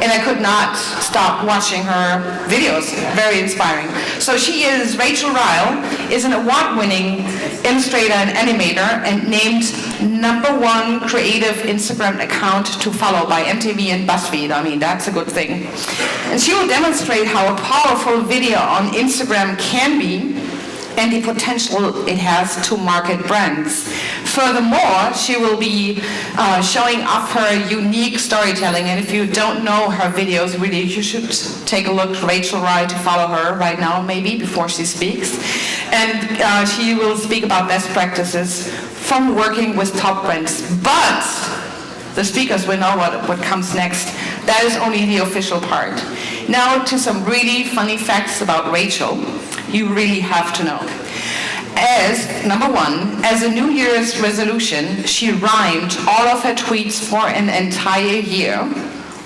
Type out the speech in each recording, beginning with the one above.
and I could not stop watching her videos. Very inspiring. So she is, Rachel Ryle, is an award-winning illustrator and animator and named #1 creative Instagram account to follow by MTV and BuzzFeed. I mean, that's a good thing. And she will demonstrate how a powerful video on Instagram can be and the potential it has to market brands. Furthermore, she will be showing off her unique storytelling, and if you don't know her videos, really, you should take a look. Rachel Ryle, to follow her right now, maybe, before she speaks. And she will speak about best practices from working with top brands. But the speakers will know what comes next. That is only the official part. Now to some really funny facts about Rachel you really have to know. As, #1, as a New Year's resolution, she rhymed all of her tweets for an entire year.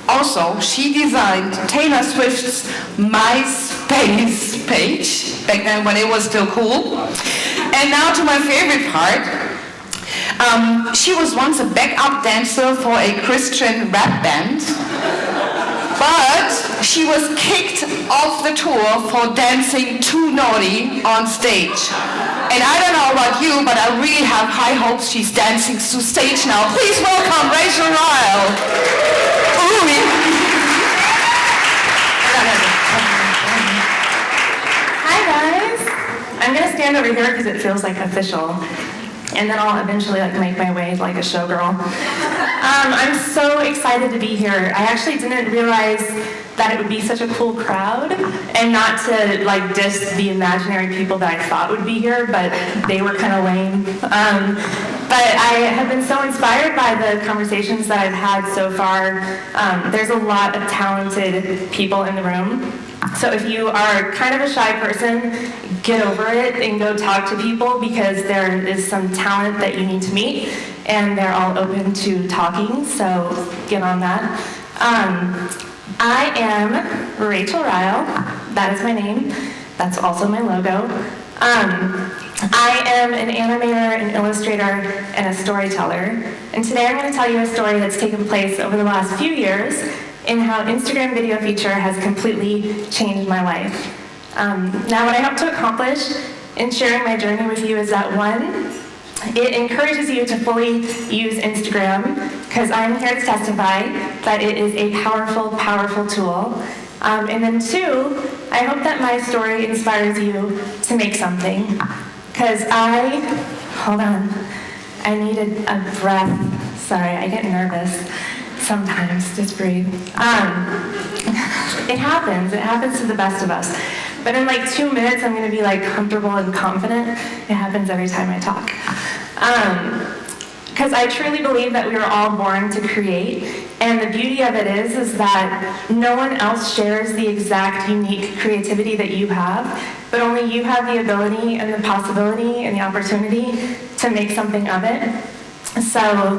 Also, she designed Taylor Swift's MySpace page, back then when it was still cool. And now to my favorite part. She was once a backup dancer for a Christian rap band. But she was kicked off the tour for dancing too naughty on stage. And I don't know about you, but I really have high hopes she's dancing to stage now. Please welcome Rachel Ryle. Hi guys. I'm gonna stand over here because it feels like official. And then I'll eventually make my way like a showgirl. I'm so excited to be here. I actually didn't realize that it would be such a cool crowd, and not to diss the imaginary people that I thought would be here, but they were kind of lame. But I have been so inspired by the conversations that I've had so far. There's a lot of talented people in the room. So if you are kind of a shy person, get over it and go talk to people, because there is some talent that you need to meet, and they're all open to talking, so get on that. I am Rachel Ryle. That is my name. That's also my logo. I am an animator, an illustrator, and a storyteller. And today I'm going to tell you a story that's taken place over the last few years in how Instagram video feature has completely changed my life. Now, what I hope to accomplish in sharing my journey with you is that, 1, it encourages you to fully use Instagram, because I'm here to testify that it is a powerful, powerful tool. And then 2, I hope that my story inspires you to make something. Because hold on, I needed a breath. Sorry, I get nervous sometimes, just breathe. It happens to the best of us. But in 2 minutes, I'm gonna be comfortable and confident. It happens every time I talk. Because I truly believe that we were all born to create, and the beauty of it is that no one else shares the exact unique creativity that you have, but only you have the ability and the possibility and the opportunity to make something of it. So,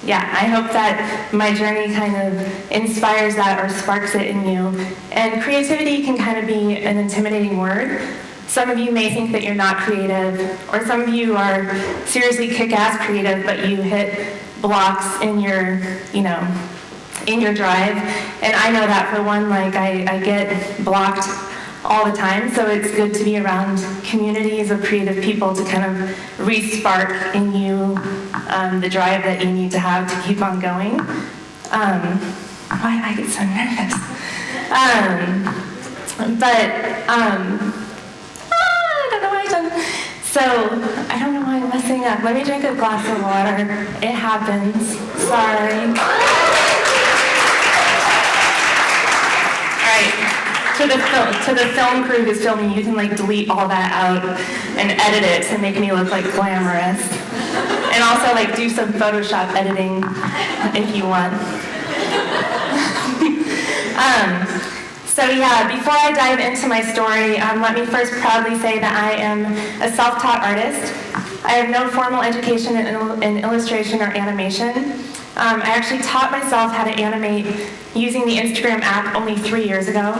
yeah, I hope that my journey kind of inspires that or sparks it in you. And creativity can kind of be an intimidating word. Some of you may think that you're not creative, or some of you are seriously kick-ass creative, but you hit blocks in your, in your drive. And I know that for one, I get blocked all the time, so it's good to be around communities of creative people to kind of re-spark in you the drive that you need to have to keep on going. Why do I get so nervous? I don't know why I've done. So, I don't know why I'm messing up. Let me drink a glass of water. It happens. Sorry. To the film crew who's filming, you can delete all that out and edit it to make me look glamorous. And also do some Photoshop editing if you want. So yeah, before I dive into my story, let me first proudly say that I am a self-taught artist. I have no formal education in illustration or animation. I actually taught myself how to animate using the Instagram app only 3 years ago.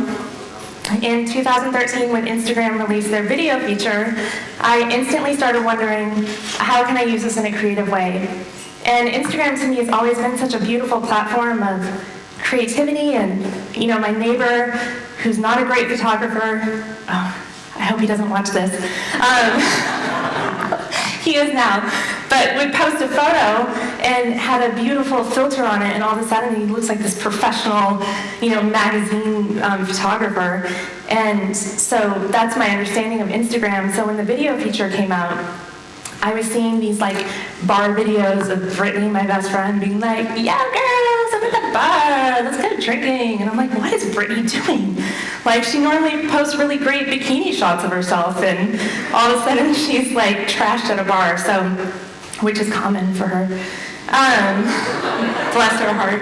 In 2013, when Instagram released their video feature, I instantly started wondering, how can I use this in a creative way? And Instagram to me has always been such a beautiful platform of creativity, and my neighbor, who's not a great photographer, I hope he doesn't watch this. He is now, but would post a photo and had a beautiful filter on it, and all of a sudden he looks like this professional, magazine photographer. And so that's my understanding of Instagram. So when the video feature came out, I was seeing these bar videos of Brittany, my best friend, being like, "Yeah, girls, I'm at the bar, let's go drinking." And I'm like, what is Brittany doing? She normally posts really great bikini shots of herself, and all of a sudden she's trashed at a bar, so, which is common for her. Bless her heart.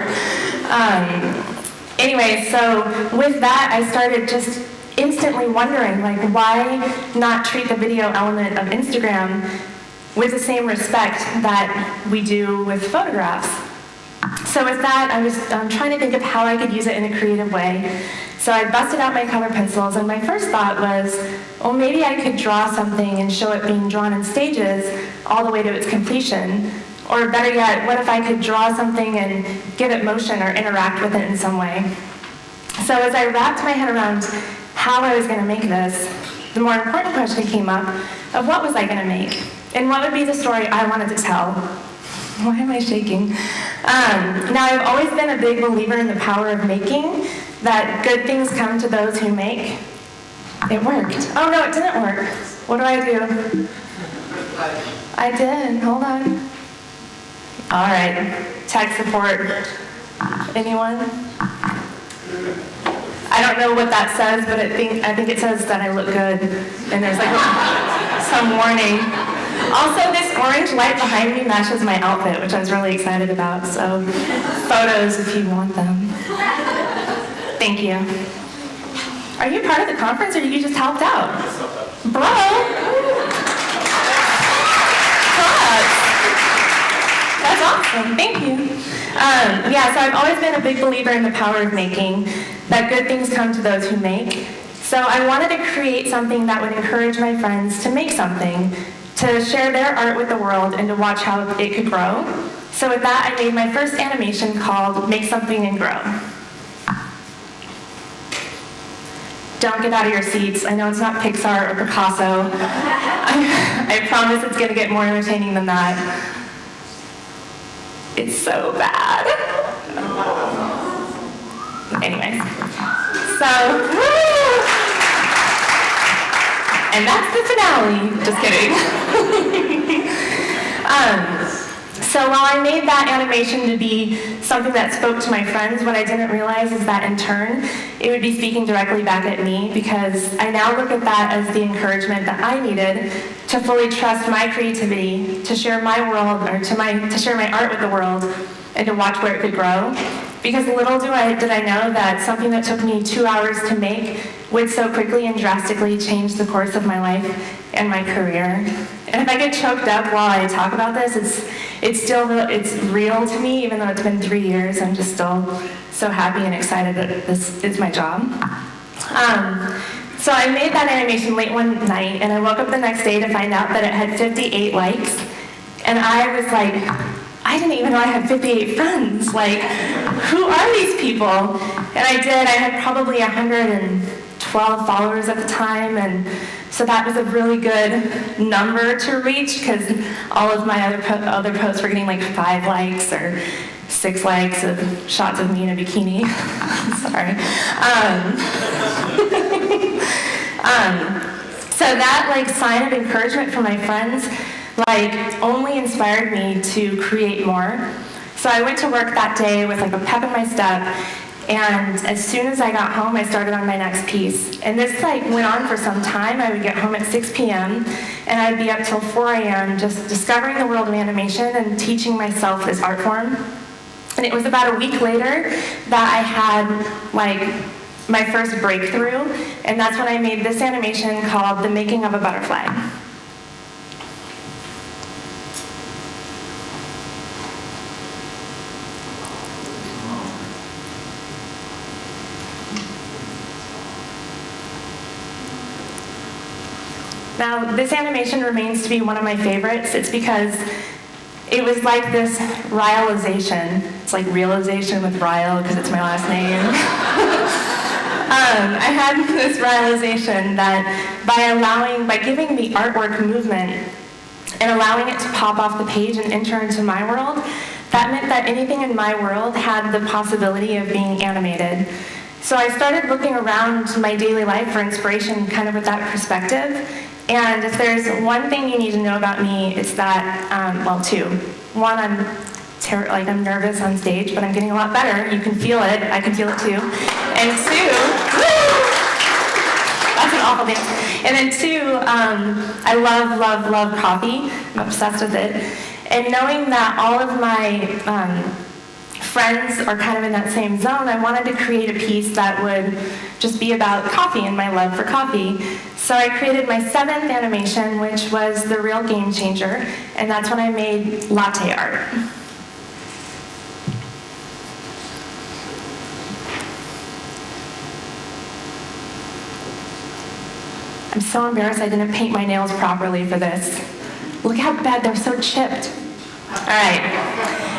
Anyway, so with that, I started just instantly wondering, why not treat the video element of Instagram with the same respect that we do with photographs? So with that, I was trying to think of how I could use it in a creative way. So I busted out my color pencils, and my first thought was, well, maybe I could draw something and show it being drawn in stages all the way to its completion. Or better yet, what if I could draw something and give it motion or interact with it in some way? So as I wrapped my head around how I was going to make this, the more important question came up of what was I going to make? And what would be the story I wanted to tell? Why am I shaking? Now, I've always been a big believer in the power of making, that good things come to those who make. It worked. Oh, no, it didn't work. What do I do? I did. Hold on. All right. Tech support. Anyone? I don't know what that says, but I think it says that I look good. And there's some warning. Also, this orange light behind me matches my outfit, which I was really excited about. So, photos if you want them. Thank you. Are you part of the conference, or you just helped out? Bro! Props. That's awesome. Thank you. So I've always been a big believer in the power of making, that good things come to those who make. So I wanted to create something that would encourage my friends to make something, to share their art with the world, and to watch how it could grow. So with that, I made my first animation called Make Something and Grow. Don't get out of your seats. I know it's not Pixar or Picasso. I promise it's going to get more entertaining than that. It's so bad. Anyway, so, woo! And that's the finale. Just kidding. So while I made that animation to be something that spoke to my friends, what I didn't realize is that in turn, it would be speaking directly back at me, because I now look at that as the encouragement that I needed to fully trust my creativity, to share my world, or to share my art with the world, and to watch where it could grow. Because little did I know that something that took me 2 hours to make would so quickly and drastically change the course of my life and my career. And if I get choked up while I talk about this, it's real to me, even though it's been 3 years. I'm just still so happy and excited that this is my job. So I made that animation late one night, and I woke up the next day to find out that it had 58 likes. And I was like, I didn't even know I had 58 friends. Who are these people? And I did. I had probably 112 followers at the time, and so that was a really good number to reach, because all of my other posts were getting 5 likes or 6 likes of shots of me in a bikini. Sorry. So that sign of encouragement from my friends only inspired me to create more. So I went to work that day with a pep in my step, and as soon as I got home, I started on my next piece. And this went on for some time. I would get home at 6 p.m. and I'd be up till 4 a.m. just discovering the world of animation and teaching myself this art form. And it was about a week later that I had my first breakthrough, and that's when I made this animation called The Making of a Butterfly. Now, this animation remains to be one of my favorites. It's because it was like this Rylization It's like realization with Ryle because it's my last name. I had this realization that by giving the artwork movement and allowing it to pop off the page and enter into my world, that meant that anything in my world had the possibility of being animated. So I started looking around my daily life for inspiration kind of with that perspective. And if there's one thing you need to know about me, it's that, well, two. One, I'm nervous on stage, but I'm getting a lot better. You can feel it. I can feel it too. And two, that's an awful dance. And then two, I love coffee. I'm obsessed with it. And knowing that all of my friends are kind of in that same zone, I wanted to create a piece that would just be about coffee and my love for coffee. So I created my 7th animation, which was the real game changer, and that's when I made latte art. I'm so embarrassed I didn't paint my nails properly for this. Look how bad, they're so chipped. All right,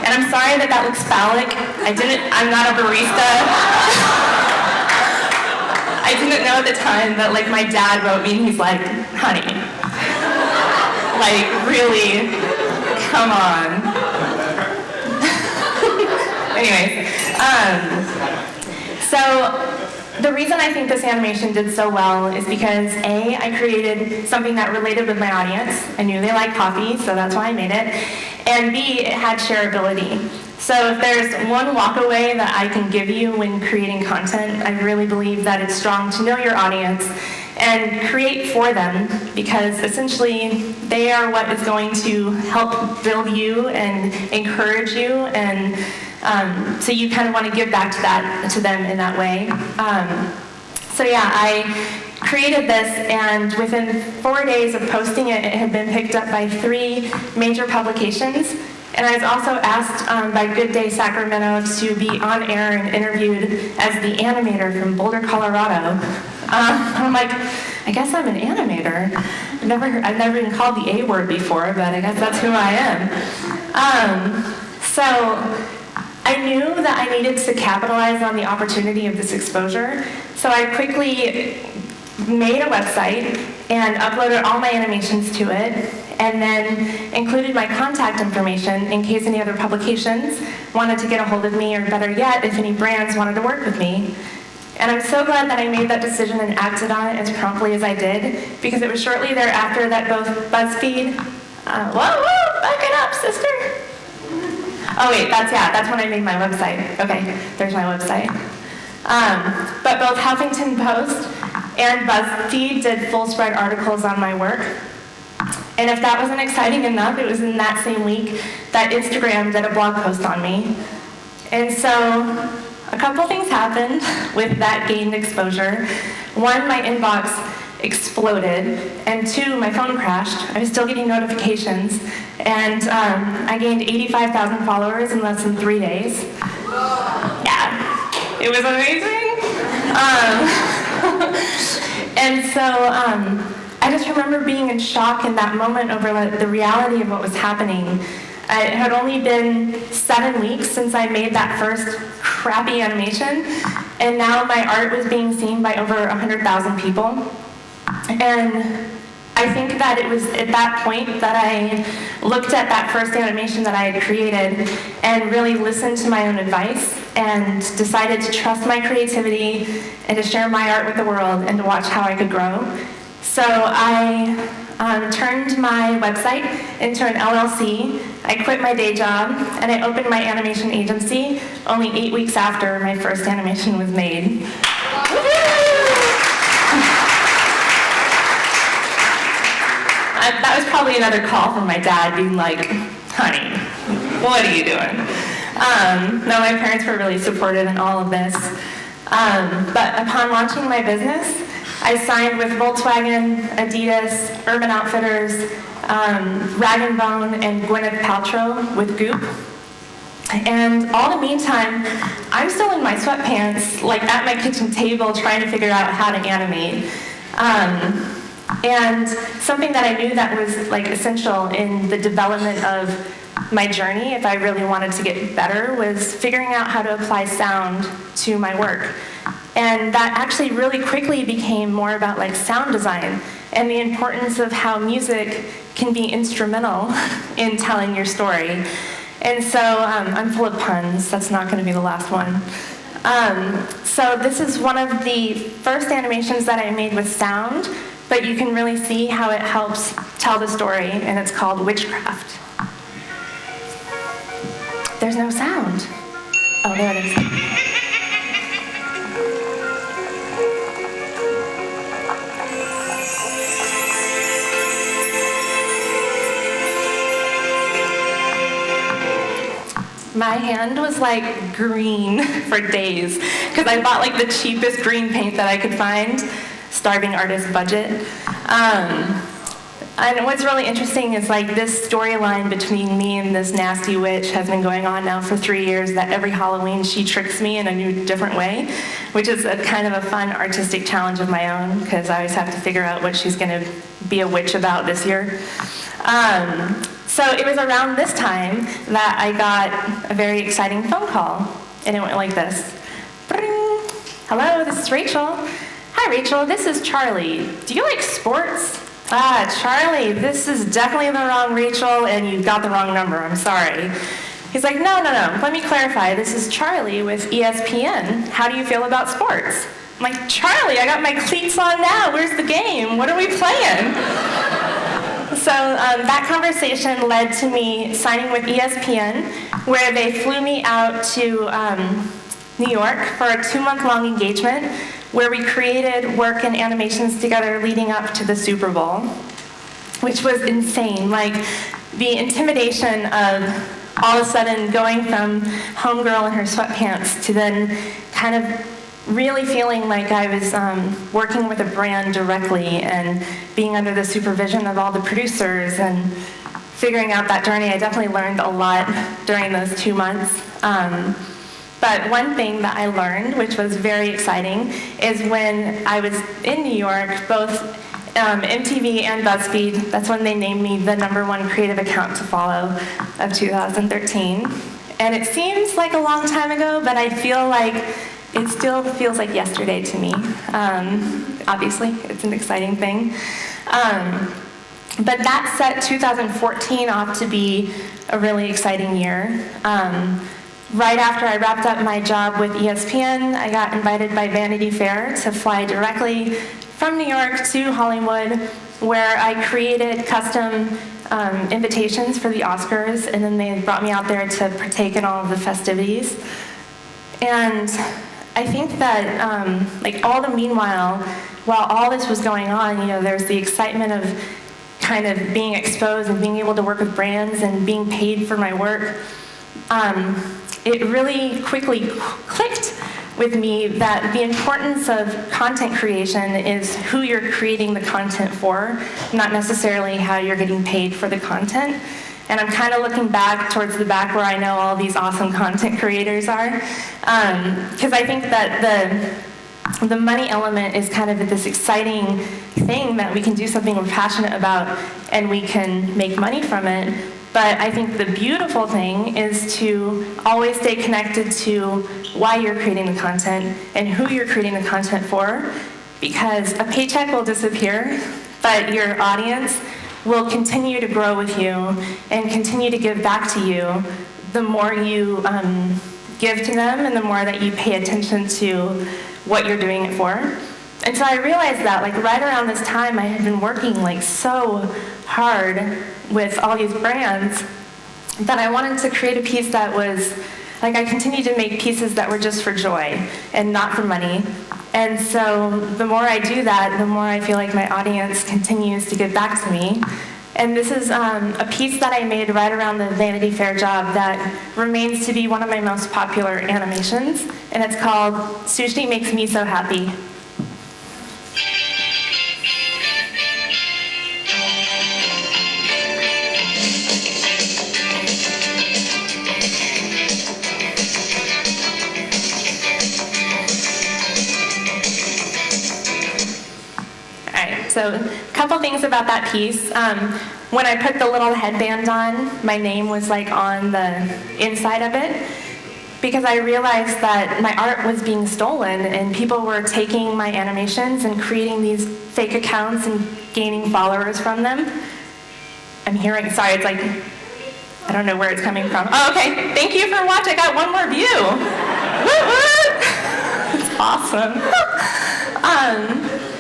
and I'm sorry that looks phallic. I'm not a barista. I didn't know at the time that like my dad wrote me and he's like, honey, like really, come on. Anyways, so the reason I think this animation did so well is because A, I created something that related with my audience. I knew they liked coffee, so that's why I made it. And B, it had shareability. So if there's one walkaway that I can give you when creating content, I really believe that it's strong to know your audience and create for them, because essentially they are what is going to help build you and encourage you, and so you kind of want to give back to them in that way. So yeah, I created this, and within 4 days of posting it, it had been picked up by 3 major publications. And I was also asked by Good Day Sacramento to be on air and interviewed as the animator from Boulder, Colorado. I'm like, I guess I'm an animator. I've never been called the A word before, but I guess that's who I am. So I knew that I needed to capitalize on the opportunity of this exposure. So I quickly made a website and uploaded all my animations to it, and then included my contact information in case any other publications wanted to get a hold of me, or better yet, if any brands wanted to work with me. And I'm so glad that I made that decision and acted on it as promptly as I did, because it was shortly thereafter that both BuzzFeed, whoa, back it up, sister. Oh wait, that's when I made my website. Okay, there's my website. But both Huffington Post and BuzzFeed did full spread articles on my work. And if that wasn't exciting enough, it was in that same week that Instagram did a blog post on me. And so a couple things happened with that gained exposure. One, my inbox exploded, and 2, my phone crashed. I was still getting notifications, and I gained 85,000 followers in less than 3 days. Yeah, it was amazing. And so I just remember being in shock in that moment over the reality of what was happening. It had only been 7 weeks since I made that first crappy animation, and now my art was being seen by over 100,000 people. And I think that it was at that point that I looked at that first animation that I had created and really listened to my own advice and decided to trust my creativity and to share my art with the world and to watch how I could grow. So I turned my website into an LLC. I quit my day job and I opened my animation agency only 8 weeks after my first animation was made. That was probably another call from my dad being like, honey, what are you doing? No, my parents were really supportive in all of this. But upon launching my business, I signed with Volkswagen, Adidas, Urban Outfitters, Rag & Bone, and Gwyneth Paltrow with Goop. And all the meantime, I'm still in my sweatpants, like at my kitchen table, trying to figure out how to animate. And something that I knew that was like essential in the development of my journey, if I really wanted to get better, was figuring out how to apply sound to my work. And that actually really quickly became more about like sound design and the importance of how music can be instrumental in telling your story. And so I'm full of puns. That's not going to be the last one. So this is one of the first animations that I made with sound, but you can really see how it helps tell the story, and it's called Witchcraft. There's no sound. Oh, there it is. My hand was like green for days because I bought like the cheapest green paint that I could find, starving artist budget. And what's really interesting is like this storyline between me and this nasty witch has been going on now for 3 years, that every Halloween she tricks me in a new, different way, which is a kind of a fun artistic challenge of my own because I always have to figure out what she's going to be a witch about this year. So it was around this time that I got a very exciting phone call, and it went like this. Bring. Hello, this is Rachel. Hi, Rachel, this is Charlie. Do you like sports? Charlie, this is definitely the wrong Rachel, and you got the wrong number. I'm sorry. He's like, no. Let me clarify. This is Charlie with ESPN. How do you feel about sports? I'm like, Charlie, I got my cleats on now. Where's the game? What are we playing? So that conversation led to me signing with ESPN, where they flew me out to New York for a 2-month-long engagement where we created work and animations together leading up to the Super Bowl, which was insane. Like the intimidation of all of a sudden going from homegirl in her sweatpants to then kind of really feeling like I was working with a brand directly and being under the supervision of all the producers and figuring out that journey. I definitely learned a lot during those 2 months. But one thing that I learned, which was very exciting, is when I was in New York, both MTV and BuzzFeed, that's when they named me the #1 creative account to follow of 2013. And it seems like a long time ago, but I feel like it still feels like yesterday to me. Obviously, it's an exciting thing. But that set 2014 off to be a really exciting year. Right after I wrapped up my job with ESPN, I got invited by Vanity Fair to fly directly from New York to Hollywood, where I created custom invitations for the Oscars, and then they brought me out there to partake in all of the festivities. And I think that, like all the meanwhile, while all this was going on, you know, there's the excitement of kind of being exposed and being able to work with brands and being paid for my work. It really quickly clicked with me that the importance of content creation is who you're creating the content for, not necessarily how you're getting paid for the content. And I'm kind of looking back towards the back where I know all these awesome content creators are, because I think that the money element is kind of this exciting thing that we can do something we're passionate about and we can make money from it. But I think the beautiful thing is to always stay connected to why you're creating the content and who you're creating the content for, because a paycheck will disappear, but your audience will continue to grow with you and continue to give back to you the more you give to them and the more that you pay attention to what you're doing it for. And so I realized that like right around this time I had been working like so hard with all these brands that I wanted to create a piece that was like, I continued to make pieces that were just for joy and not for money. And so the more I do that, the more I feel like my audience continues to give back to me. And this is a piece that I made right around the Vanity Fair job that remains to be one of my most popular animations. And it's called Sushi Makes Me So Happy. So a couple things about that piece. When I put the little headband on, my name was like on the inside of it, because I realized that my art was being stolen and people were taking my animations and creating these fake accounts and gaining followers from them. I'm hearing, sorry, it's like, I don't know where it's coming from. Oh, okay, thank you for watching. I got one more view. Woot woot! It's awesome.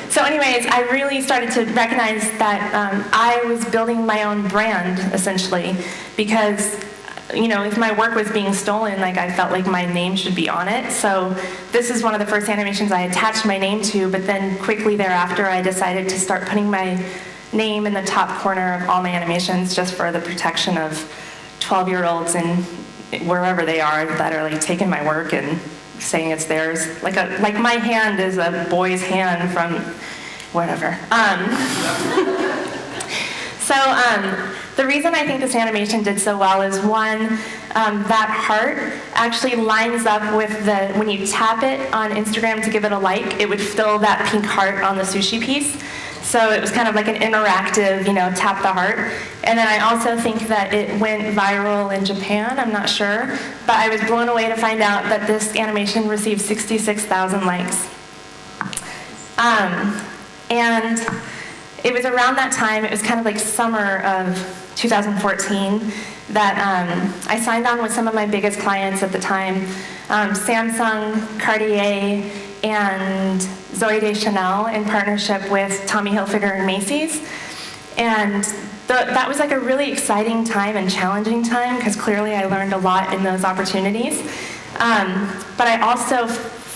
So anyways, I really started to recognize that I was building my own brand, essentially, because if my work was being stolen, like I felt like my name should be on it. So this is one of the first animations I attached my name to, but then quickly thereafter I decided to start putting my name in the top corner of all my animations just for the protection of 12-year-olds and wherever they are that are like taking my work and saying it's theirs. Like my hand is a boy's hand from whatever. The reason I think this animation did so well is one, that heart actually lines up with when you tap it on Instagram to give it a like, it would fill that pink heart on the sushi piece. So it was kind of like an interactive, tap the heart. And then I also think that it went viral in Japan, I'm not sure, but I was blown away to find out that this animation received 66,000 likes. And it was around that time, it was kind of like summer of 2014, that I signed on with some of my biggest clients at the time, Samsung, Cartier, and Zoe Deschanel in partnership with Tommy Hilfiger and Macy's. And that was like a really exciting time and challenging time because clearly I learned a lot in those opportunities. But I also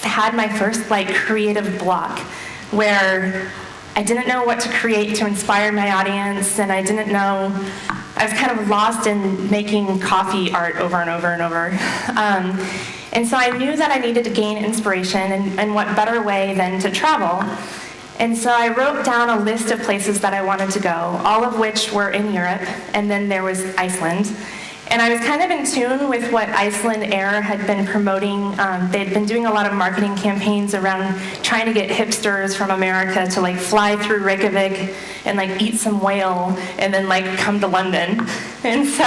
had my first like creative block where I didn't know what to create to inspire my audience, and I didn't know, I was kind of lost in making coffee art over and over and over. And so I knew that I needed to gain inspiration, and what better way than to travel. And so I wrote down a list of places that I wanted to go, all of which were in Europe, and then there was Iceland. And I was kind of in tune with what Iceland Air had been promoting. They'd been doing a lot of marketing campaigns around trying to get hipsters from America to like fly through Reykjavik and like eat some whale and then like come to London. And so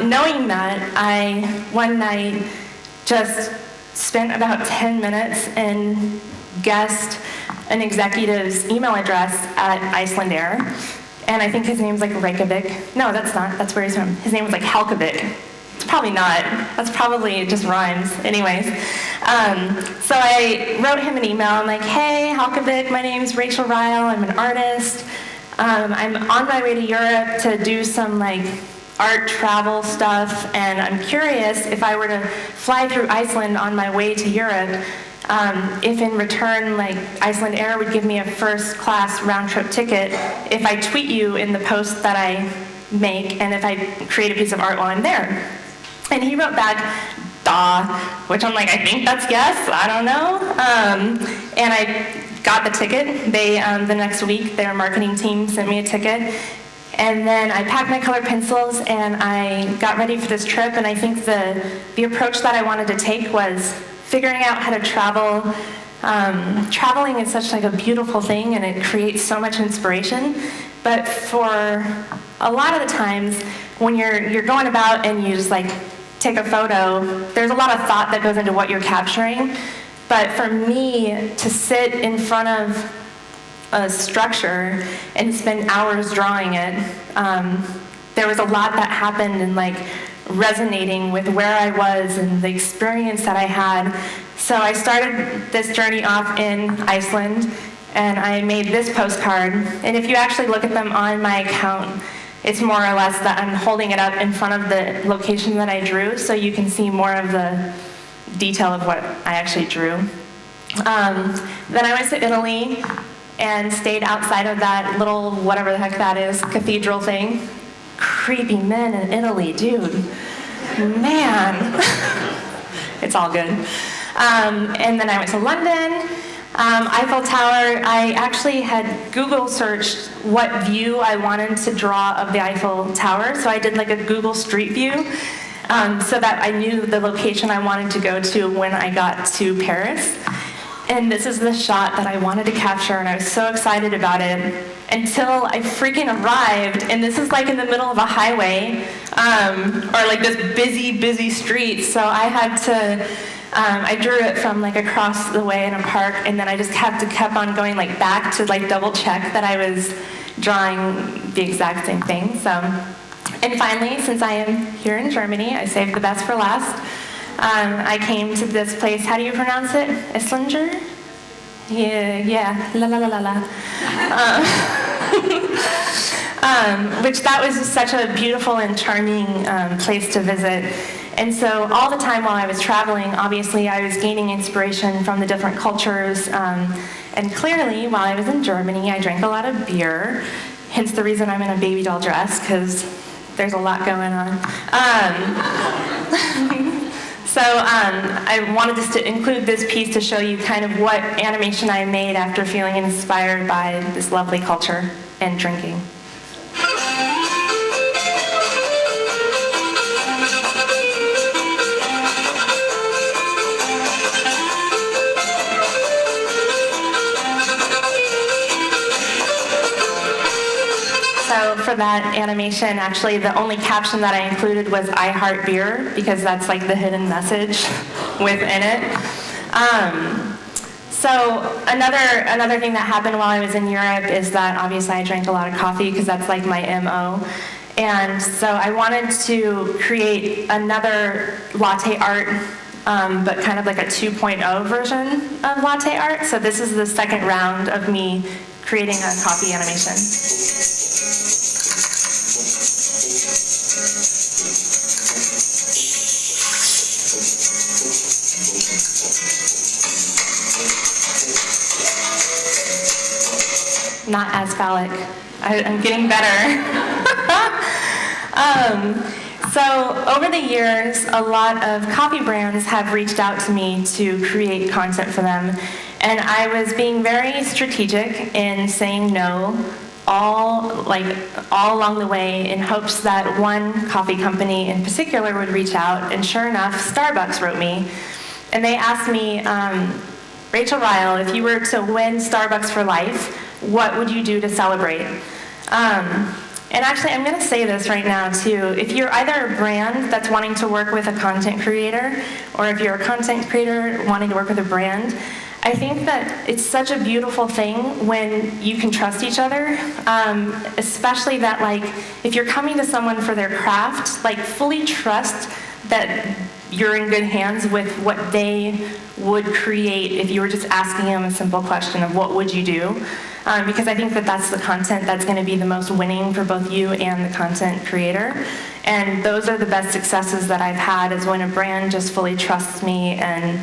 knowing that, I one night just spent about 10 minutes and guessed an executive's email address at Iceland Air. And I think his name's like Reykjavik. No, that's not. That's where he's from. His name was like Helkavik. It's probably not. That's probably, it just rhymes. Anyways. So I wrote him an email. I'm like, hey, Helkavik, my name's Rachel Ryle. I'm an artist. I'm on my way to Europe to do some like art travel stuff. And I'm curious if I were to fly through Iceland on my way to Europe, if in return, like Iceland Air would give me a first-class round-trip ticket if I tweet you in the post that I make and if I create a piece of art while I'm there. And he wrote back, "Duh," which I'm like, I think that's yes, I don't know. And I got the ticket. They, the next week, their marketing team sent me a ticket. And then I packed my colored pencils and I got ready for this trip. And I think the approach that I wanted to take was figuring out how to travel. Traveling is such like a beautiful thing and it creates so much inspiration. But for a lot of the times when you're going about and you just like take a photo, there's a lot of thought that goes into what you're capturing. But for me to sit in front of a structure and spend hours drawing it, there was a lot that happened in like resonating with where I was and the experience that I had. So I started this journey off in Iceland and I made this postcard. And if you actually look at them on my account, it's more or less that I'm holding it up in front of the location that I drew so you can see more of the detail of what I actually drew. Then I went to Italy and stayed outside of that little, whatever the heck that is, cathedral thing. Creepy men in Italy, dude. Man. It's all good. And then I went to London, Eiffel Tower. I actually had Google searched what view I wanted to draw of the Eiffel Tower, so I did like a Google Street View, so that I knew the location I wanted to go to when I got to Paris. And this is the shot that I wanted to capture, and I was so excited about it until I freaking arrived. And this is like in the middle of a highway, or like this busy street. So I had to, I drew it from like across the way in a park, and then I just kept on going like back to like double check that I was drawing the exact same thing. So, and finally, since I am here in Germany, I saved the best for last. I came to this place, how do you pronounce it? Esslinger? Yeah, la la la la la. Which that was such a beautiful and charming place to visit. And so all the time while I was traveling, obviously I was gaining inspiration from the different cultures. And clearly, while I was in Germany, I drank a lot of beer, hence the reason I'm in a baby doll dress, because there's a lot going on. So I wanted just to include this piece to show you kind of what animation I made after feeling inspired by this lovely culture and drinking. So for that animation, actually, the only caption that I included was "I heart beer," because that's like the hidden message within it. So another thing that happened while I was in Europe is that obviously I drank a lot of coffee because that's like my MO. And so I wanted to create another latte art, but kind of like a 2.0 version of latte art. So this is the second round of me creating a coffee animation. Not as phallic. I'm getting better. So over the years, a lot of coffee brands have reached out to me to create content for them. And I was being very strategic in saying no all along the way in hopes that one coffee company in particular would reach out. And sure enough, Starbucks wrote me. And they asked me, Rachel Ryle, if you were to win Starbucks for life, what would you do to celebrate? And actually, I'm going to say this right now, too. If you're either a brand that's wanting to work with a content creator, or if you're a content creator wanting to work with a brand, I think that it's such a beautiful thing when you can trust each other, especially that, like, if you're coming to someone for their craft, like, fully trust that you're in good hands with what they would create if you were just asking them a simple question of what would you do? Because I think that that's the content that's going to be the most winning for both you and the content creator. And those are the best successes that I've had, is when a brand just fully trusts me and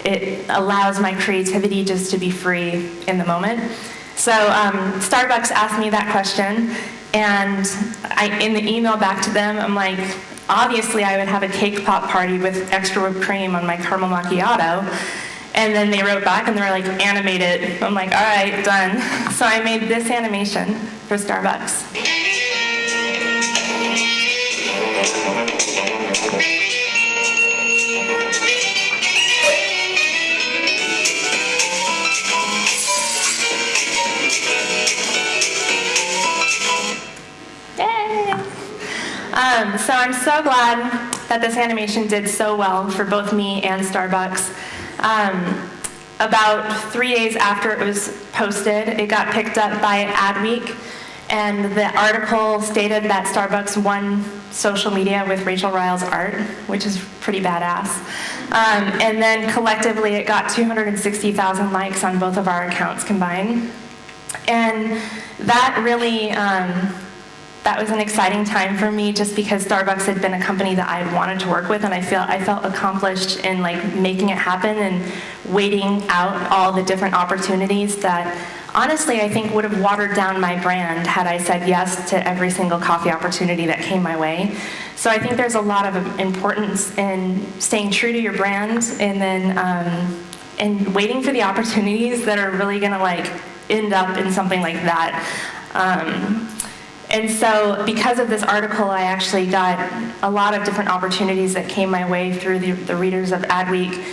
it allows my creativity just to be free in the moment. So Starbucks asked me that question, and in the email back to them, I'm like, obviously I would have a cake pop party with extra whipped cream on my caramel macchiato. And then they wrote back and they were like, animate it. I'm like, all right, done. So I made this animation for Starbucks. Yay! So I'm so glad that this animation did so well for both me and Starbucks. About 3 days after it was posted, it got picked up by Adweek, and the article stated that Starbucks won social media with Rachel Ryle's art, which is pretty badass. And then collectively it got 260,000 likes on both of our accounts combined. And that really, that was an exciting time for me, just because Starbucks had been a company that I wanted to work with, and I felt accomplished in like making it happen and waiting out all the different opportunities that honestly I think would have watered down my brand had I said yes to every single coffee opportunity that came my way. So I think there's a lot of importance in staying true to your brand, and then and waiting for the opportunities that are really gonna like end up in something like that. And so because of this article, I actually got a lot of different opportunities that came my way through the readers of Adweek.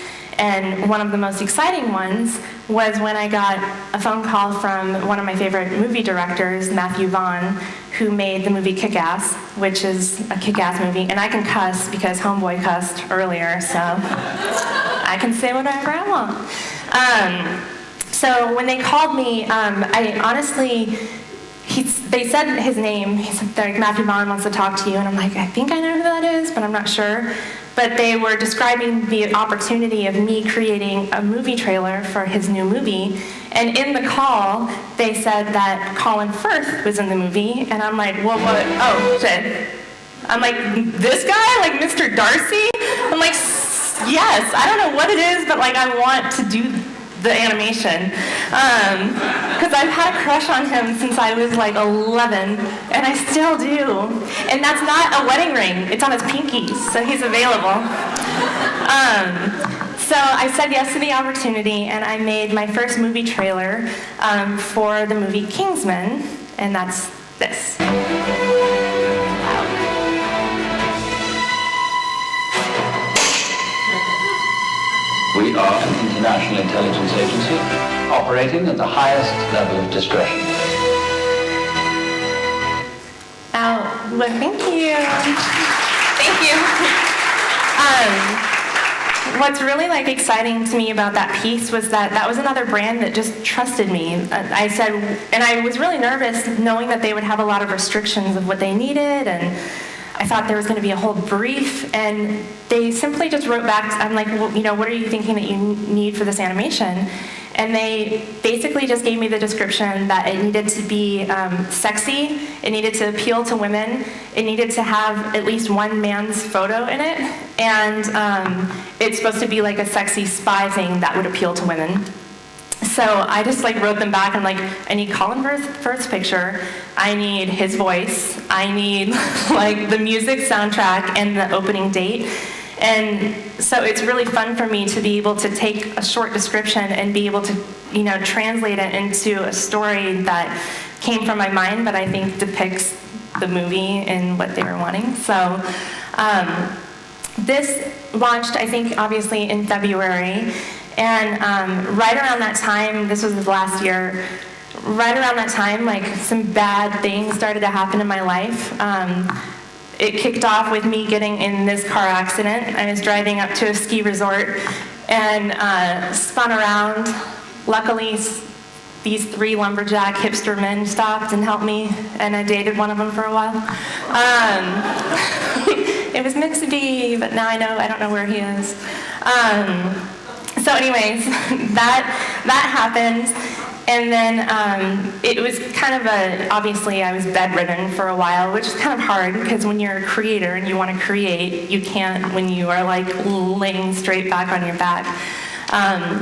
And one of the most exciting ones was when I got a phone call from one of my favorite movie directors, Matthew Vaughn, who made the movie Kick-Ass, which is a kick-ass movie. And I can cuss because Homeboy cussed earlier, so I can say whatever I want. So when they called me, I honestly, they said his name. He said, like, Matthew Vaughn wants to talk to you. And I'm like, I think I know who that is, but I'm not sure. But they were describing the opportunity of me creating a movie trailer for his new movie. And in the call, they said that Colin Firth was in the movie. And I'm like, well, what? Oh, shit. I'm like, this guy? Like Mr. Darcy? I'm like, yes. I don't know what it is, but like I want to do the animation, because I've had a crush on him since I was like 11, and I still do. And that's not a wedding ring, it's on his pinky, so he's available. So I said yes to the opportunity, and I made my first movie trailer for the movie Kingsman, and that's this. We are an international intelligence agency operating at the highest level of discretion. Oh, well, thank you. Thank you. What's really like exciting to me about that piece was that was another brand that just trusted me. I said, and I was really nervous knowing that they would have a lot of restrictions of what they needed, and I thought there was going to be a whole brief, and they simply just wrote back. I'm like, well, you know, what are you thinking that you need for this animation? And they basically just gave me the description that it needed to be sexy, it needed to appeal to women, it needed to have at least one man's photo in it, and it's supposed to be like a sexy spy thing that would appeal to women. So I just like wrote them back. I'm like, I need Colin Firth's picture, I need his voice, I need like the music soundtrack and the opening date. And so it's really fun for me to be able to take a short description and be able to, you know, translate it into a story that came from my mind, but I think depicts the movie and what they were wanting. So this launched, I think, obviously in February. And right around that time, this was last year, right around that time, like some bad things started to happen in my life. It kicked off with me getting in this car accident. I was driving up to a ski resort and spun around. Luckily, these 3 lumberjack hipster men stopped and helped me, and I dated one of them for a while. It was meant to be, but now I don't know where he is. So anyways, that happened, and then it was kind of obviously I was bedridden for a while, which is kind of hard because when you're a creator and you want to create, you can't when you are like laying straight back on your back.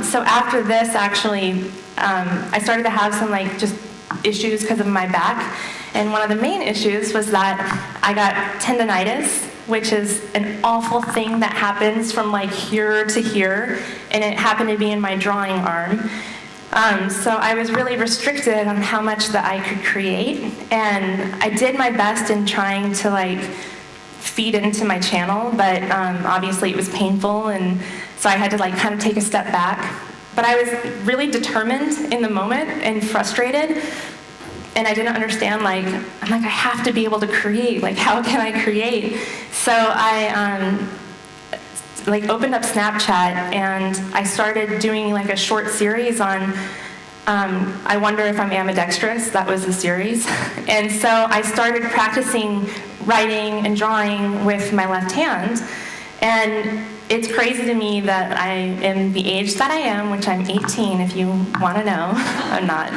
So after this, actually, I started to have some like just issues because of my back, and one of the main issues was that I got tendonitis, which is an awful thing that happens from like here to here, and it happened to be in my drawing arm. So I was really restricted on how much that I could create, and I did my best in trying to like feed into my channel, but obviously it was painful, and so I had to like kind of take a step back. But I was really determined in the moment and frustrated, and I didn't understand, like, I'm like, I have to be able to create, like, how can I create? So I like opened up Snapchat, and I started doing like a short series on I Wonder If I'm Ambidextrous. That was the series. And so I started practicing writing and drawing with my left hand, and it's crazy to me that I am the age that I am, which I'm 18 if you want to know. I'm not.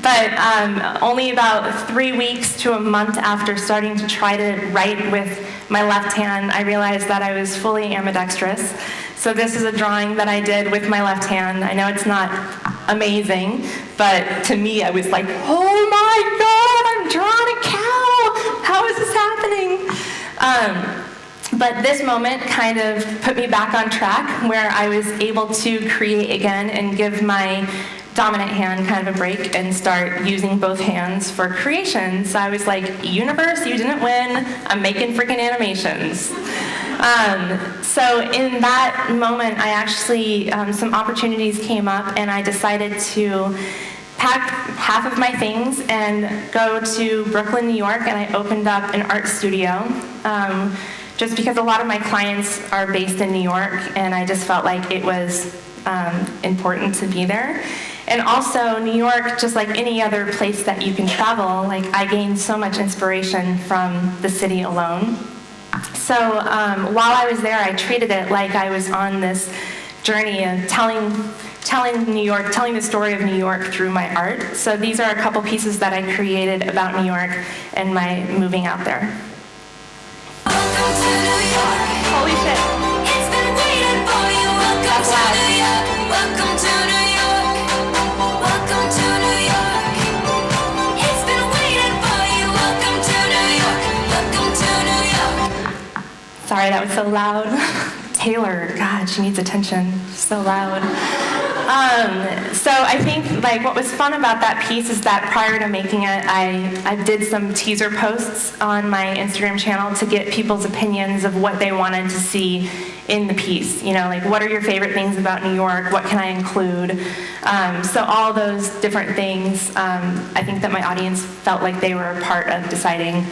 But only about 3 weeks to a month after starting to try to write with my left hand, I realized that I was fully ambidextrous. So this is a drawing that I did with my left hand. I know it's not amazing, but to me I was like, oh my God, I'm drawing a cow! How is this happening? But this moment kind of put me back on track, where I was able to create again and give my dominant hand kind of a break and start using both hands for creation. So I was like, universe, you didn't win. I'm making freaking animations. So in that moment, I actually, some opportunities came up, and I decided to pack half of my things and go to Brooklyn, New York, and I opened up an art studio. Just because a lot of my clients are based in New York, and I just felt like it was important to be there. And also, New York, just like any other place that you can travel, like I gained so much inspiration from the city alone. So while I was there, I treated it like I was on this journey of telling New York, telling the story of New York through my art. So these are a couple pieces that I created about New York and my moving out there. Welcome to New York. Holy shit. It's been waiting for you. Welcome to New York. Welcome to New York. Welcome to New York. It's been waiting for you. Welcome to New York. Welcome to New York. Sorry, that was so loud. Taylor, God, she needs attention. So loud. So I think like what was fun about that piece is that prior to making it, I did some teaser posts on my Instagram channel to get people's opinions of what they wanted to see in the piece. You know, like what are your favorite things about New York? What can I include? So all those different things, I think that my audience felt like they were a part of deciding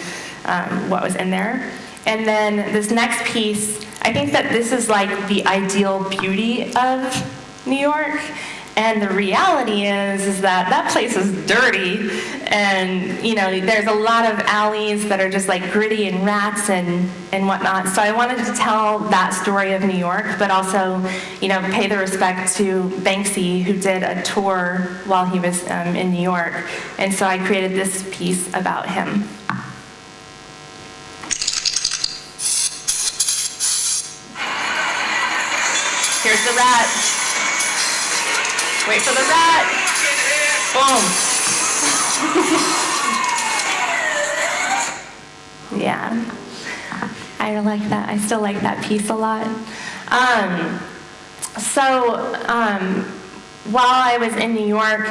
what was in there. And then this next piece, I think that this is like the ideal beauty of New York, and the reality is that that place is dirty, and you know there's a lot of alleys that are just like gritty and rats and whatnot. So I wanted to tell that story of New York, but also pay the respect to Banksy, who did a tour while he was in New York, and so I created this piece about him. Here's the rat. Wait for the rat. Boom. Yeah. I like that. I still like that piece a lot. While I was in New York,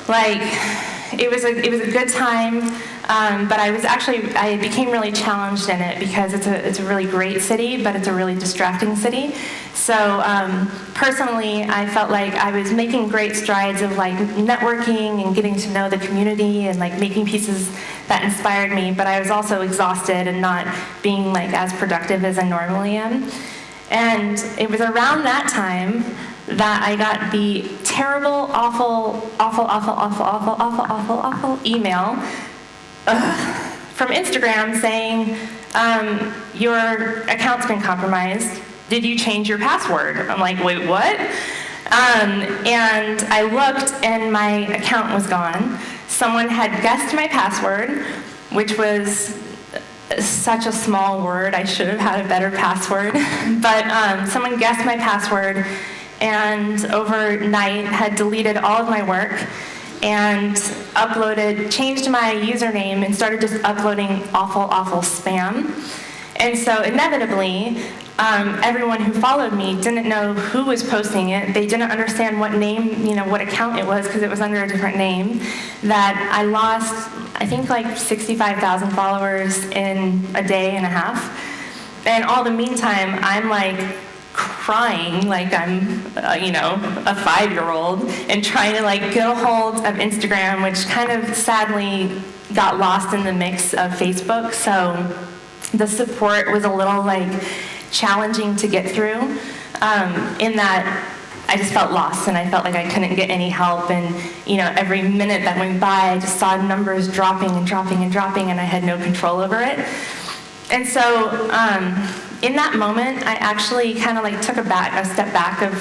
like it was a good time, but I became really challenged in it because it's a really great city, but it's a really distracting city. So personally, I felt like I was making great strides of like networking and getting to know the community and like making pieces that inspired me, but I was also exhausted and not being like as productive as I normally am. And it was around that time that I got the terrible, awful email from Instagram saying, your account's been compromised. Did you change your password? I'm like, wait, what? And I looked and my account was gone. Someone had guessed my password, which was such a small word. I should have had a better password. But someone guessed my password and overnight had deleted all of my work and changed my username and started just uploading awful spam. And so inevitably, everyone who followed me didn't know who was posting it. They didn't understand what name, what account it was because it was under a different name. That I lost, I think like 65,000 followers in a day and a half. And all the meantime, I'm like crying like I'm, a 5-year-old and trying to like get a hold of Instagram, which kind of sadly got lost in the mix of Facebook. So the support was a little like challenging to get through, in that I just felt lost and I felt like I couldn't get any help, and every minute that went by I just saw numbers dropping and I had no control over it. And so in that moment I actually kind of like took a step back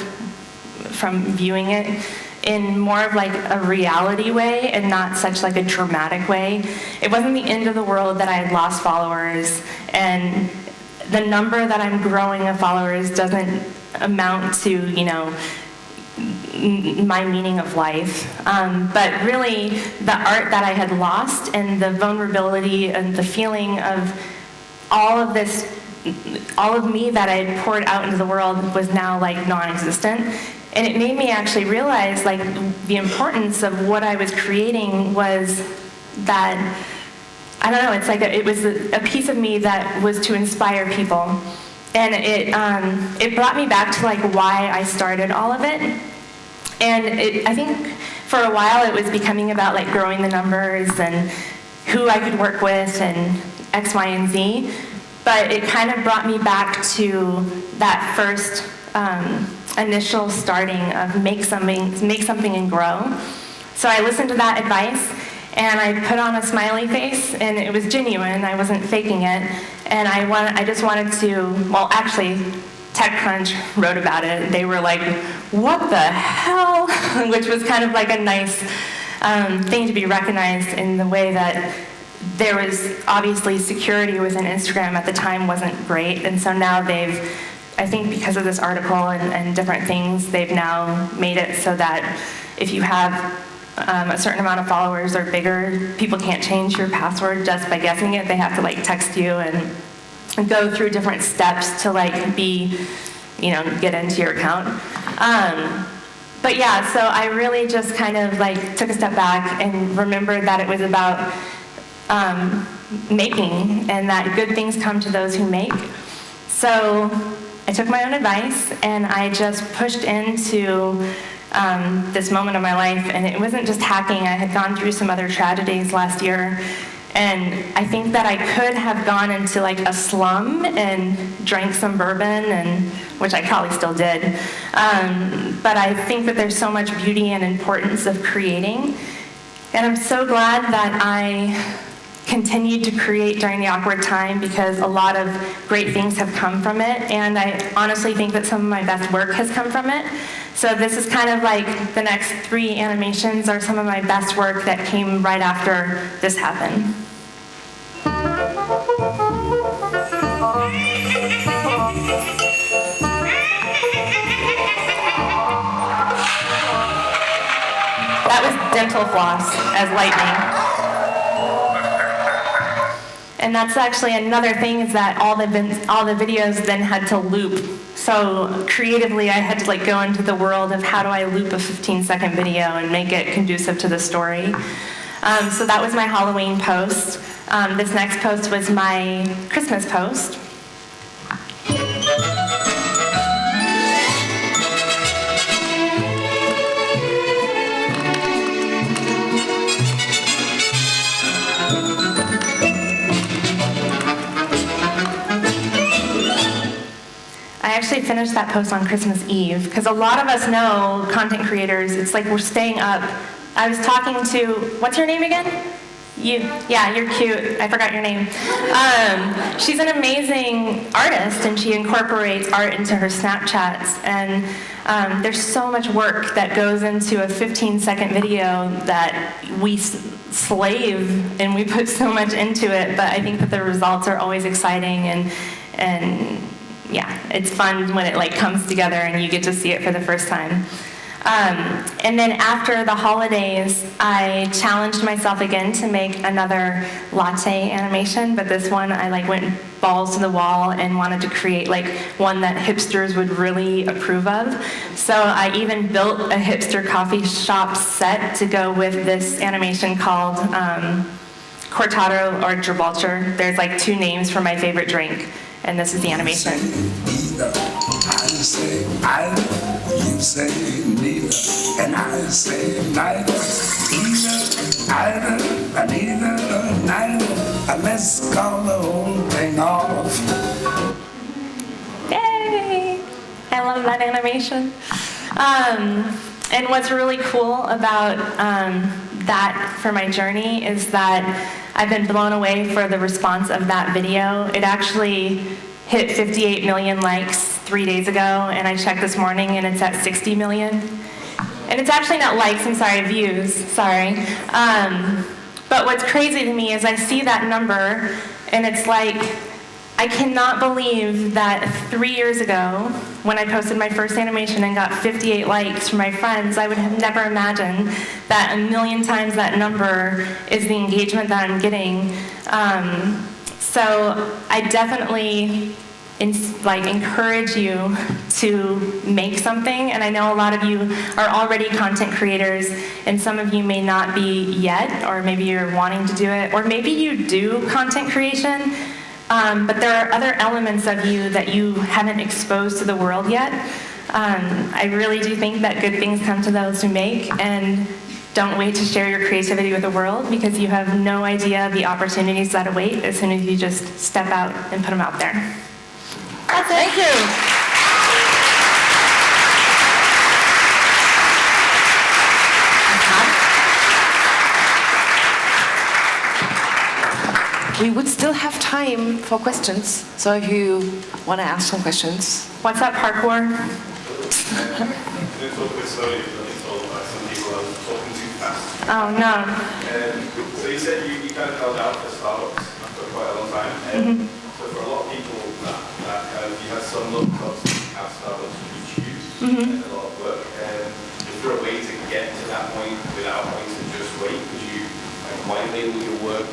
from viewing it in more of like a reality way and not such like a dramatic way. It wasn't the end of the world that I had lost followers, and the number that I'm growing of followers doesn't amount to, my meaning of life. But really, the art that I had lost and the vulnerability and the feeling of all of me that I had poured out into the world was now like non-existent. And it made me actually realize like the importance of what I was creating was that, I don't know, it's like it was a piece of me that was to inspire people. And it brought me back to like why I started all of it. And I think for a while it was becoming about like growing the numbers and who I could work with and X, Y, and Z. But it kind of brought me back to that first initial starting of make something and grow. So I listened to that advice and I put on a smiley face, and it was genuine. I wasn't faking it. And I just wanted to, well, actually, TechCrunch wrote about it. They were like, what the hell? Which was kind of like a nice thing to be recognized in the way that there was obviously security within Instagram at the time wasn't great. And so now I think because of this article and different things, they've now made it so that if you have a certain amount of followers or bigger, people can't change your password just by guessing it. They have to like text you and go through different steps to like get into your account. But yeah, so I really just kind of like took a step back and remembered that it was about making, and that good things come to those who make. So I took my own advice and I just pushed into this moment of my life. And it wasn't just hacking. I had gone through some other tragedies last year, and I think that I could have gone into like a slum and drank some bourbon, and which I probably still did. But I think that there's so much beauty and importance of creating. And I'm so glad that I continued to create during the awkward time, because a lot of great things have come from it, and I honestly think that some of my best work has come from it. So this is kind of like the next 3 animations are some of my best work that came right after this happened. That was dental floss as lightning. And that's actually another thing, is that all the videos then had to loop. So creatively, I had to like go into the world of how do I loop a 15-second video and make it conducive to the story. So that was my Halloween post. This next post was my Christmas post. I actually finished that post on Christmas Eve, because a lot of us know content creators, it's like we're staying up. I was talking to, what's your name again? Yeah, you're cute. I forgot your name. She's an amazing artist, and she incorporates art into her Snapchats. And there's so much work that goes into a 15-second video that we slave, and we put so much into it. But I think that the results are always exciting, and yeah, it's fun when it like comes together and you get to see it for the first time. And then after the holidays, I challenged myself again to make another latte animation, but this one I like went balls to the wall and wanted to create like one that hipsters would really approve of. So I even built a hipster coffee shop set to go with this animation called Cortado or Gibraltar. There's like 2 names for my favorite drink, and this is the animation. I say either, you say neither, and I say neither. Either, neither, neither. Let's call the whole thing off. Yay! I love that animation. And what's really cool about that for my journey is that I've been blown away for the response of that video. It actually hit 58 million likes 3 days ago, and I checked this morning and it's at 60 million. And it's actually not likes, I'm sorry, views, sorry. But what's crazy to me is I see that number and it's like, I cannot believe that 3 years ago, when I posted my first animation and got 58 likes from my friends, I would have never imagined that 1,000,000 times that number is the engagement that I'm getting. So I definitely encourage you to make something, and I know a lot of you are already content creators, and some of you may not be yet, or maybe you're wanting to do it, or maybe you do content creation, But there are other elements of you that you haven't exposed to the world yet. I really do think that good things come to those who make, and don't wait to share your creativity with the world, because you have no idea the opportunities that await as soon as you just step out and put them out there. That's it. Thank you. We would still have time for questions, so if you want to ask some questions. What's that, parkour? Can you talk a bit slowly? I've been told by some people I was talking too fast. Oh, no. So you said you kind of held out for Starbucks for quite a long time. So for a lot of people, that kind of, you have some look of how Starbucks you choose and a lot of work. Is there a way to get to that point without having to just wait? Could you white label your work?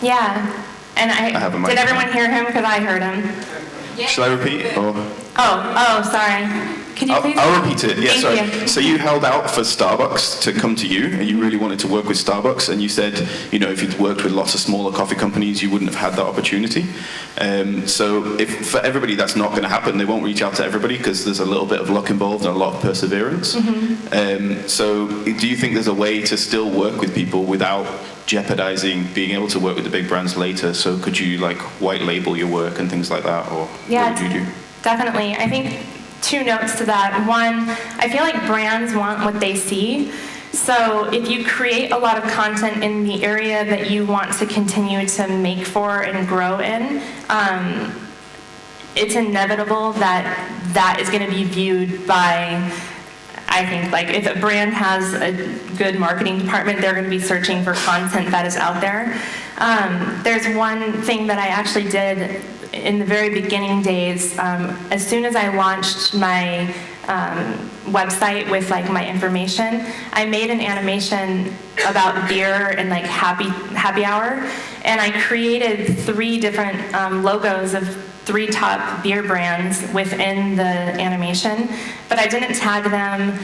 Yeah. And have a mic. did everyone hear him? Because I heard him. Shall I repeat it? Or? Oh, sorry. Can you please? I'll repeat it. Yeah, Thank sorry. you. So you held out for Starbucks to come to you, and you really wanted to work with Starbucks, and you said, if you'd worked with lots of smaller coffee companies, you wouldn't have had that opportunity. So if for everybody that's not going to happen, they won't reach out to everybody because there's a little bit of luck involved and a lot of perseverance. So do you think there's a way to still work with people without jeopardizing being able to work with the big brands later? So could you white label your work and things like that, or Yeah, what would you do? definitely. I think 2 notes to that. One, I feel like brands want what they see. So if you create a lot of content in the area that you want to continue to make for and grow in, it's inevitable that is going to be viewed by, I think, if a brand has a good marketing department, they're going to be searching for content that is out there. There's one thing that I actually did in the very beginning days. As soon as I launched my website with my information, I made an animation about beer and happy hour, and I created 3 different logos of 3 top beer brands within the animation, but I didn't tag them,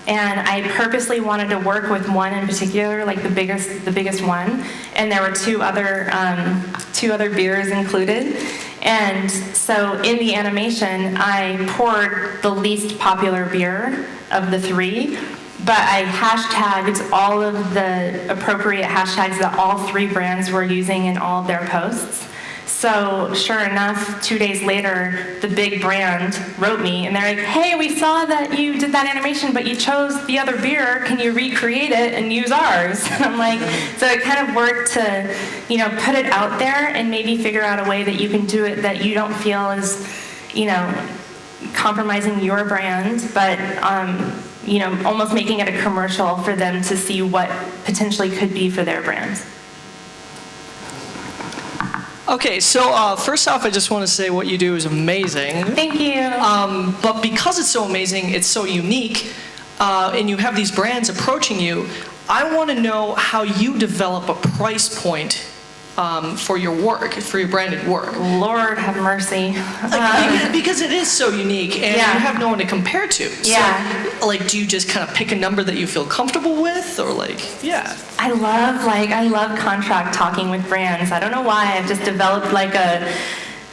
and I purposely wanted to work with one in particular, the biggest one, and there were 2 other beers included. And so in the animation, I poured the least popular beer of the 3, but I hashtagged all of the appropriate hashtags that all 3 brands were using in all of their posts. So sure enough, 2 days later, the big brand wrote me, and they're like, "Hey, we saw that you did that animation, but you chose the other beer. Can you recreate it and use ours?" And I'm like, so it kind of worked to, put it out there and maybe figure out a way that you can do it that you don't feel is, compromising your brand, but, almost making it a commercial for them to see what potentially could be for their brand. Okay, so first off, I just want to say what you do is amazing. Thank you. But because it's so amazing, it's so unique, and you have these brands approaching you, I want to know how you develop a price point for your work, for your branded work. Lord have mercy. Because it is so unique, and Yeah. you have no one to compare to. Yeah. So, do you just kind of pick a number that you feel comfortable with, or yeah? I love contract talking with brands. I don't know why, I've just developed a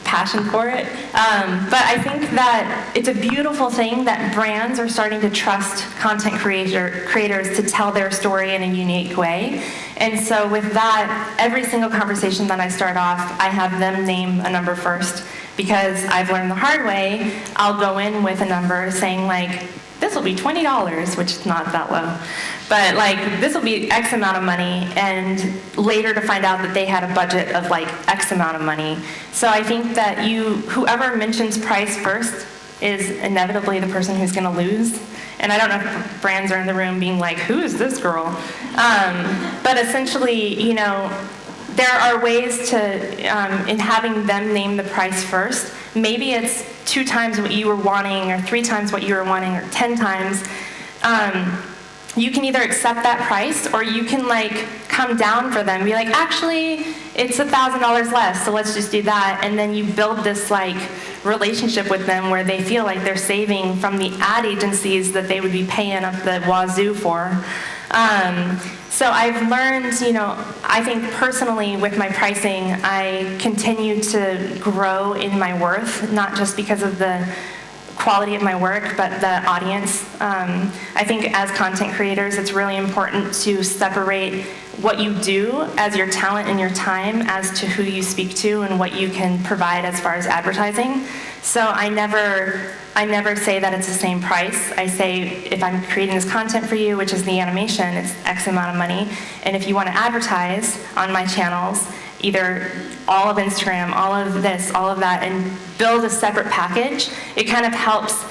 passion for it. But I think that it's a beautiful thing that brands are starting to trust content creators to tell their story in a unique way. And so with that, every single conversation that I start off, I have them name a number first, because I've learned the hard way. I'll go in with a number saying this will be $20, which is not that low. But this will be X amount of money, and later to find out that they had a budget of X amount of money. So I think that whoever mentions price first is inevitably the person who's gonna lose. And I don't know if brands are in the room being who is this girl? But essentially, there are ways to, in having them name the price first, maybe it's 2 times what you were wanting, or 3 times what you were wanting, or 10 times. You can either accept that price, or you can come down for them, be actually, it's $1,000 less, so let's just do that. And then you build this relationship with them where they feel like they're saving from the ad agencies that they would be paying up the wazoo for. So I've learned, I think personally with my pricing, I continue to grow in my worth, not just because of the quality of my work, but the audience. I think as content creators, it's really important to separate what you do as your talent and your time as to who you speak to and what you can provide as far as advertising. So I never say that it's the same price. I say, if I'm creating this content for you, which is the animation, it's X amount of money. And if you want to advertise on my channels, either all of Instagram, all of this, all of that, and build a separate package, it kind of helps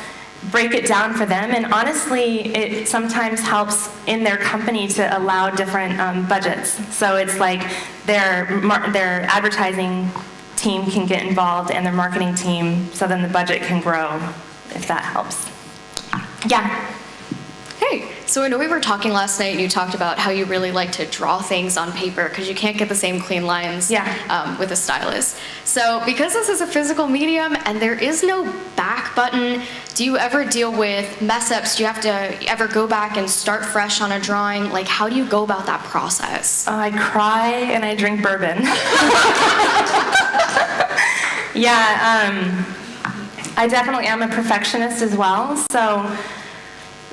break it down for them. And honestly, it sometimes helps in their company to allow different budgets. So it's like their advertising team can get involved and their marketing team, so then the budget can grow, if that helps. Yeah. Hey, so I know we were talking last night and you talked about how you really like to draw things on paper because you can't get the same clean lines with a stylus. So because this is a physical medium and there is no back button, do you ever deal with mess ups? Do you have to ever go back and start fresh on a drawing? Like, how do you go about that process? I cry and I drink bourbon. I definitely am a perfectionist as well. So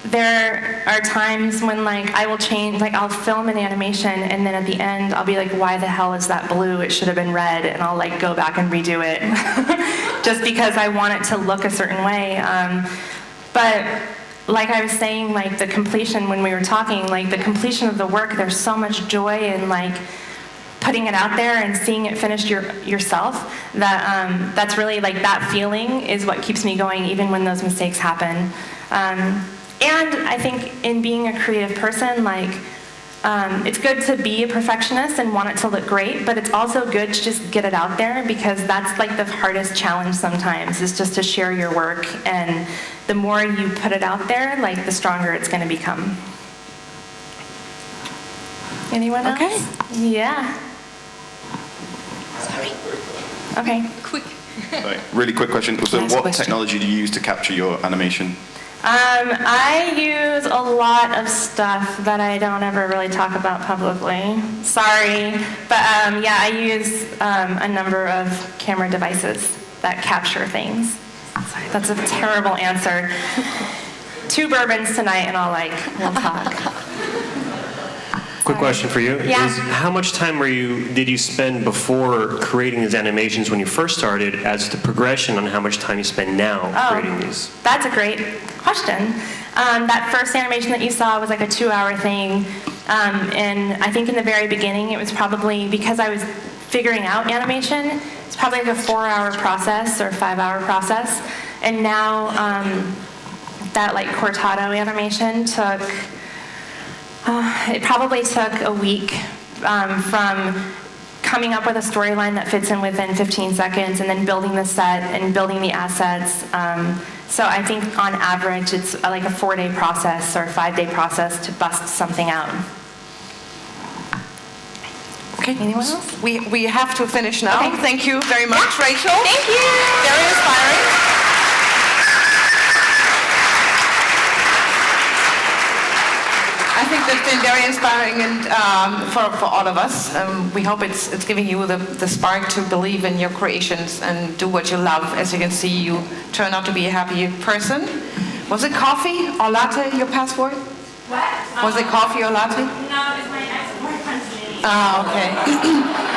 there are times when I will change, I'll film an animation and then at the end I'll be like, why the hell is that blue? It should have been red. And I'll go back and redo it just because I want it to look a certain way. But like I was saying, the completion when we were talking, the completion of the work, there's so much joy in putting it out there and seeing it finished yourself, that's really that feeling is what keeps me going even when those mistakes happen. And I think in being a creative person, it's good to be a perfectionist and want it to look great, but it's also good to just get it out there because that's the hardest challenge sometimes is just to share your work. And the more you put it out there, the stronger it's going to become. Anyone else? Okay. Yeah. Sorry. Okay. Quick. Right, really quick question. So Last what question. technology do you use to capture your animation? I use a lot of stuff that I don't ever really talk about publicly. Sorry. But I use a number of camera devices that capture things. Sorry, that's a terrible answer. 2 bourbons tonight and we'll talk. Quick question for you. Yeah. Is how much time did you spend before creating these animations when you first started as the progression on how much time you spend now creating these? That's a great question. That first animation that you saw was a 2-hour thing. And I think in the very beginning it was probably, because I was figuring out animation, it's probably a 4-hour process or 5-hour process. And now that cortado animation took, it probably took a week from coming up with a storyline that fits in within 15 seconds and then building the set and building the assets. So I think on average it's a 4-day process or a 5-day process to bust something out. Okay. Anyone else? We have to finish now. Okay. Thank you very much, Rachel. Thank you. Very inspiring. I think that's been very inspiring and for all of us. We hope it's giving you the spark to believe in your creations and do what you love. As you can see, you turn out to be a happy person. Was it coffee or latte, your passport? What? Was it coffee or latte? No, it's my ex-boyfriend's name. Ah, okay.